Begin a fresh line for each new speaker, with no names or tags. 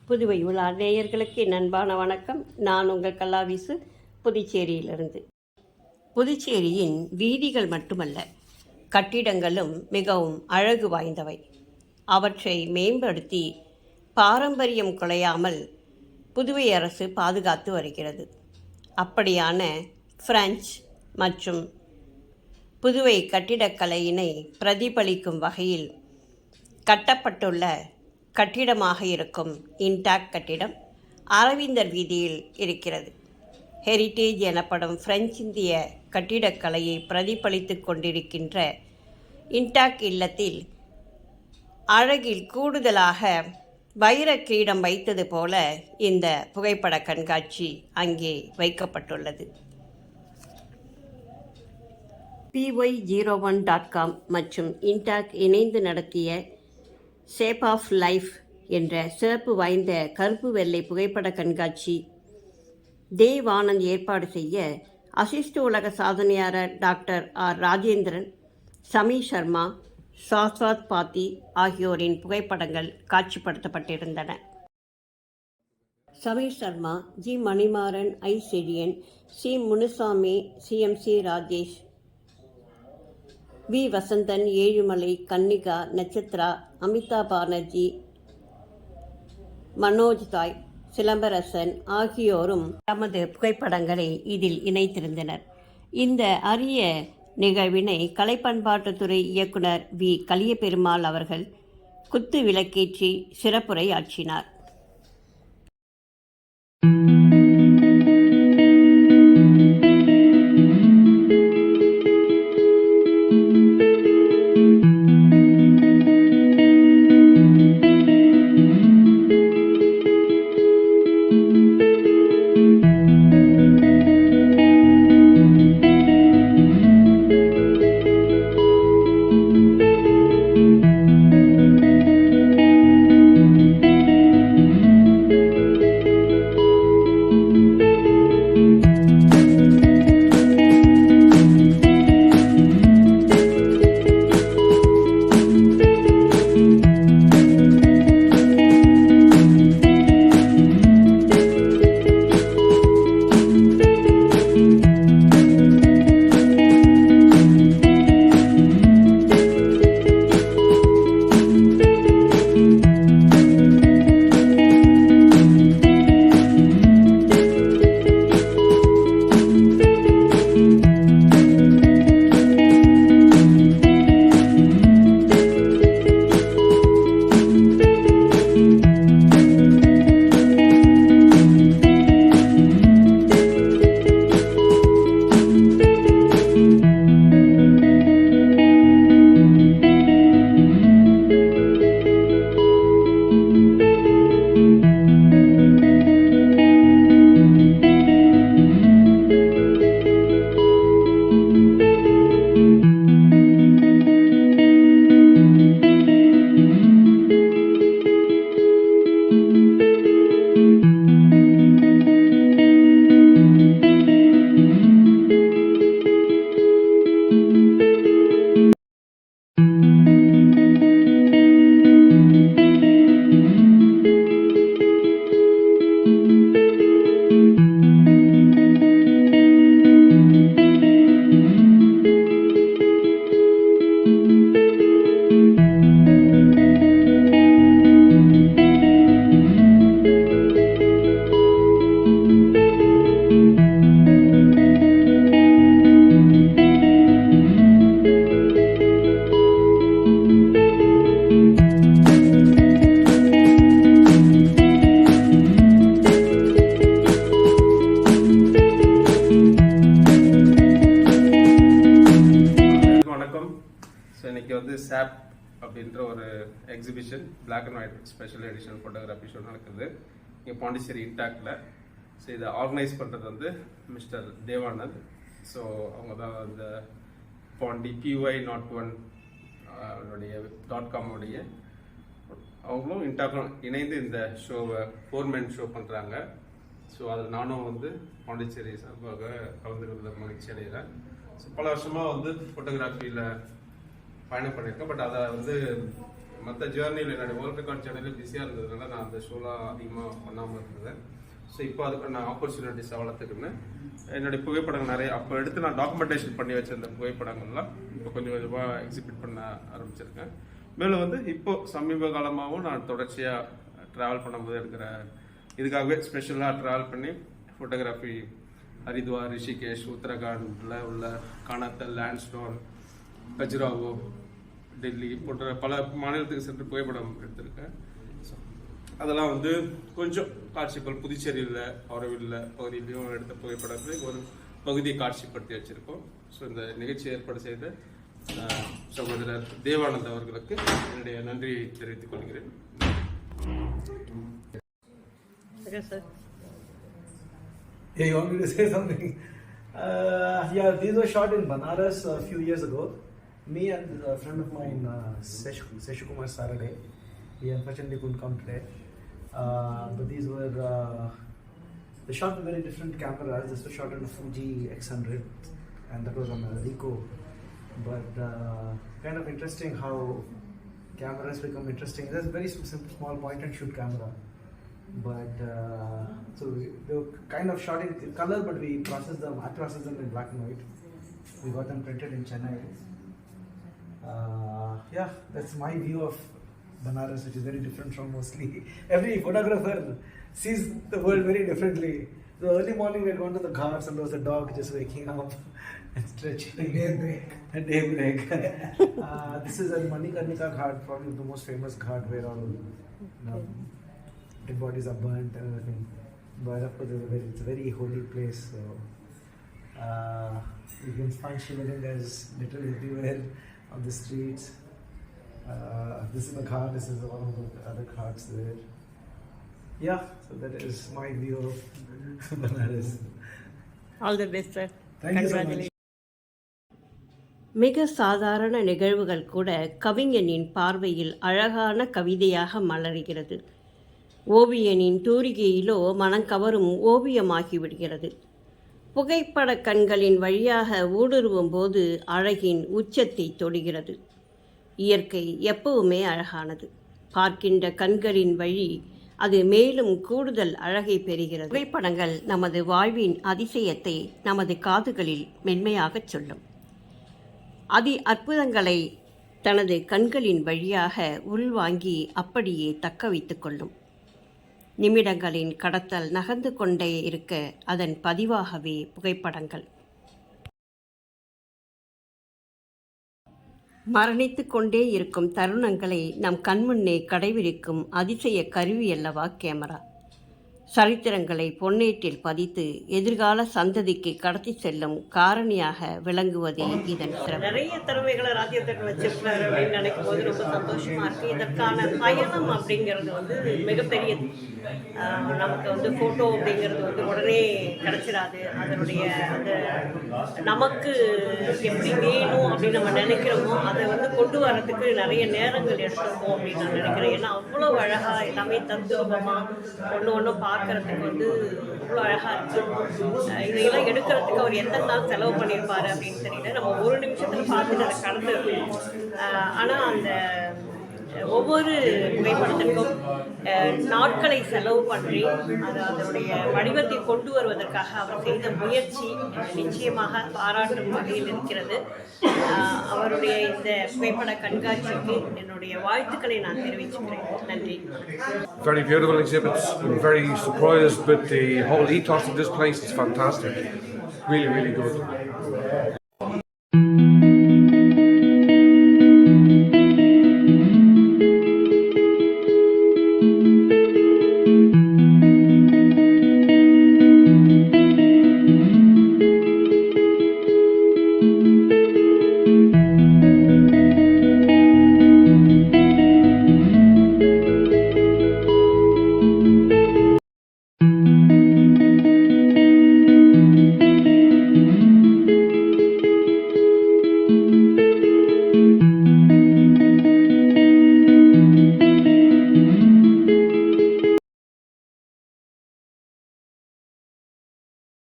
புதுவை உலா நேயர்களுக்கு என் அன்பான வணக்கம். நான் உங்கள் கல்லாவிசு, புதுச்சேரியிலிருந்து. புதுச்சேரியின் வீதிகள் மட்டுமல்ல, கட்டிடங்களும் மிகவும் அழகு வாய்ந்தவை. அவற்றை மேம்படுத்தி பாரம்பரியம் குலையாமல் புதுவை அரசு பாதுகாத்து வருகிறது. அப்படியான பிரெஞ்சு மற்றும் புதுவை கட்டிடக்கலையினை பிரதிபலிக்கும் வகையில் கட்டப்பட்டுள்ள கட்டிடமாக இருக்கும் இன்டாக் கட்டிடம் அரவிந்தர் வீதியில் இருக்கிறது. ஹெரிட்டேஜ் எனப்படும் பிரெஞ்சு இந்திய கட்டிடக்கலையை பிரதிபலித்து கொண்டிருக்கின்ற இன்டாக் இல்லத்தில் அழகில் கூடுதலாக வைர கிரீடம் வைத்தது போல இந்த புகைப்பட கண்காட்சி அங்கே வைக்கப்பட்டுள்ளது. PY01.com மற்றும் இன்டாக் இணைந்து நடத்திய ஷேப் ஆஃப் லைஃப் என்ற சிறப்பு வாய்ந்த கருப்பு வெள்ளை புகைப்பட கண்காட்சி தேவ் ஆனந்த் ஏற்பாடு செய்ய அசிஸ்ட் உலக சாதனையாளர் டாக்டர் ஆர் ராஜேந்திரன், சமீர் சர்மா, சாஸ்வாத் பாத்தி ஆகியோரின் புகைப்படங்கள் காட்சிப்படுத்தப்பட்டிருந்தன. Sameer Sharma, G Manimaran, I Chezhiyan, C Munusamy, CMC Rajesh, V Vasanthan, Ezhumalai, Kannika, Nakshatra, Amitha Banerjee, Manoj தாய், சிலம்பரசன் ஆகியோரும் தமது புகைப்படங்களை இதில் இணைத்திருந்தனர். இந்த அரிய நிகழ்வினை கலை பண்பாட்டுத்துறை இயக்குனர் வி கலியபெருமாள் அவர்கள் குத்து விளக்கேற்றி சிறப்புரை ஆற்றினார்.
இன்னைக்கு வந்து சாப் அப்படின்ற ஒரு exhibition black and white special edition photography show நடக்குது இங்கே பாண்டிச்சேரி இன்டாக்டில். ஸோ இதை ஆர்கனைஸ் பண்ணுறது வந்து மிஸ்டர் தேவானந்த். ஸோ அவங்க தான் இந்த பாண்டி PY01 .com அவங்களும் இன்டாக்கும் இணைந்து இந்த ஷோவை 4-man ஷோ பண்ணுறாங்க. ஸோ அதில் நானும் வந்து பாண்டிச்சேரி சார்பாக கலந்துக்கிறதுல மகிழ்ச்சி அடைகிறேன். ஸோ பல வருஷமாக வந்து ஃபோட்டோகிராஃபியில் பயணம் பண்ணியிருக்கேன். பட் அதை வந்து மற்ற ஜேர்னியில் என்னுடைய வேர்ல்ட் ரெக்கார்ட் சேனலில் பிஸியாக இருந்ததுனால நான் அந்த ஷோலாம் அதிகமாக பண்ணாமல் இருந்தேன். ஸோ இப்போ அதுக்கு நான் ஆப்பர்ச்சுனிட்டிஸ் வளர்த்துக்குன்னு என்னுடைய புகைப்படங்கள் நிறைய அப்போ எடுத்து நான் டாக்குமெண்டேஷன் பண்ணி வச்சிருந்த புகைப்படங்கள்லாம் இப்போ கொஞ்சம் கொஞ்சமாக எக்ஸிபிட் பண்ண ஆரம்பிச்சிருக்கேன். மேலும் வந்து இப்போ சமீப காலமாகவும் நான் தொடர்ச்சியாக ட்ராவல் பண்ணும்போது இருக்கிற இதுக்காகவே ஸ்பெஷலாக ட்ராவல் பண்ணி ஃபோட்டோகிராஃபி ஹரித்வார், ரிஷிகேஷ், உத்தரகாண்டில் உள்ள கானத்தல், லேண்ட்ஸ்டோன், கஜுராவோ, டெல்லி போன்ற பல மாநிலத்துக்கு சென்று புகைப்படம் எடுத்திருக்கேன். ஸோ அதெல்லாம் வந்து கொஞ்சம் காட்சிகள் புதுச்சேரியில் ஆரோவில் பகுதியிலையும் எடுத்த புகைப்படங்களை ஒரு பகுதியை காட்சிப்படுத்தி வச்சிருக்கோம். ஸோ இந்த நிகழ்ச்சி ஏற்பாடு செய்த சகோதரர் தேவானந்த் அவர்களுக்கு என்னுடைய நன்றியை தெரிவித்துக் கொள்கிறேன்.
Yeah, you want me to say something? Yeah, these were shot in Banaras a few years ago. Me and a friend of mine, Seshukumar Sarade, he unfortunately couldn't come today. But these were, they shot with very different cameras. This was shot on a Fuji X100 and that was on a Ricoh. But kind of interesting how cameras become interesting. There's a very simple, small point and shoot camera. But so they were kind of shot in color, but I processed them in black and white. We got them printed in Chennai. Yeah, that's my view of Banaras, which is very different from mostly every photographer sees the world very differently. So early morning we had gone to the ghats and there was a dog just waking up and stretching. Daybreak. This is a Manikarnika Ghat, probably the most famous ghat where all dead bodies are burnt and everything. But of course, it's a very holy place. So you can find Shivalingas literally everywhere on the streets. This is the ghat. This is one of the other ghats there. Yeah, so that is my view of Banaras.
All the best, sir.
Thank you so much.
மிக சாதாரண நிகழ்வுகள் கூட கவிஞனின் பார்வையில் அழகான கவிதையாக மலர்கிறது. ஓவியனின் தூரிகையிலோ மனங்கவரும் ஓவியமாகிவிடுகிறது. புகைப்பட கண்களின் வழியாக ஊடுருவும் போது அழகின் உச்சத்தை தொடுகிறது. இயற்கை எப்பவுமே அழகானது. பார்க்கின்ற கண்களின் வழி அது மேலும் கூடுதல் அழகை பெறுகிறது. புகைப்படங்கள் நமது வாழ்வின் அதிசயத்தை நமது காதுகளில் மென்மையாகச் சொல்லும். அற்புதங்களை தனது கண்களின் வழியாக உள்வாங்கி அப்படியே தக்க வைத்து கொள்ளும். நிமிடங்களின் கடத்தல் நகர்ந்து கொண்டே இருக்க அதன் பதிவாகவே புகைப்படங்கள். மரணித்து கொண்டே இருக்கும் தருணங்களை நம் கண்முன்னே கடைபிடிக்கும் அதிசய கருவி அல்லவா கேமரா. சரித்திரங்களை பொன்னேட்டில் பதித்து எதிர்கால சந்ததிக்கு கடத்தி செல்லும் காரணியாக விளங்குவதே இதன் திறமை. நிறைய திறமைகளை ராஜ்யத்துக்கு வச்சிருக்காரு அப்படின்னு நினைக்கும் போது ரொம்ப சந்தோஷமா இருக்கு. இதற்கான பயணம் அப்படிங்கிறது வந்து மிகப்பெரியது. நமக்கு வந்து ஃபோட்டோ அப்படிங்கிறது உடனே கிடைச்சிடாது. அதனுடைய அந்த நமக்கு எப்படி வேணும் அப்படின்னு நம்ம நினைக்கிறோமோ அதை கொண்டு வரதுக்கு நிறைய நேரங்கள் எடுத்துருக்கோம் அப்படின்னு நான் நினைக்கிறேன். ஏன்னா அவ்வளோ அழகாக எல்லாமே தத்துவமாக ஒன்று பார்க்கறதுக்கு அவ்வளோ அழகாக இருக்குது. இதையெல்லாம் எடுக்கிறதுக்கு அவர் எத்தனை நாள் செலவு பண்ணியிருப்பாரு அப்படின்னு தெரியல. நம்ம ஒரு நிமிஷத்தில் பார்த்துட்டு அதை கடந்துருக்கோம். ஆனால் அந்த ஒவ்வொரு புகைப்படத்திற்கும் நாட்களை செலவு பண்ணி அதனுடைய வடிவத்தை கொண்டு வருவதற்காக அவர் செய்த முயற்சி நிச்சயமாக பாராட்டும் வகையில் இருக்கிறது. அவருடைய இந்த புகைப்பட கண்காட்சிக்கு என்னுடைய வாழ்த்துக்களை நான் தெரிவிச்சுக்கிறேன். நன்றி.
Very beautiful exhibits. I'm very surprised with the whole ethos of this place. It's fantastic. Really, really good.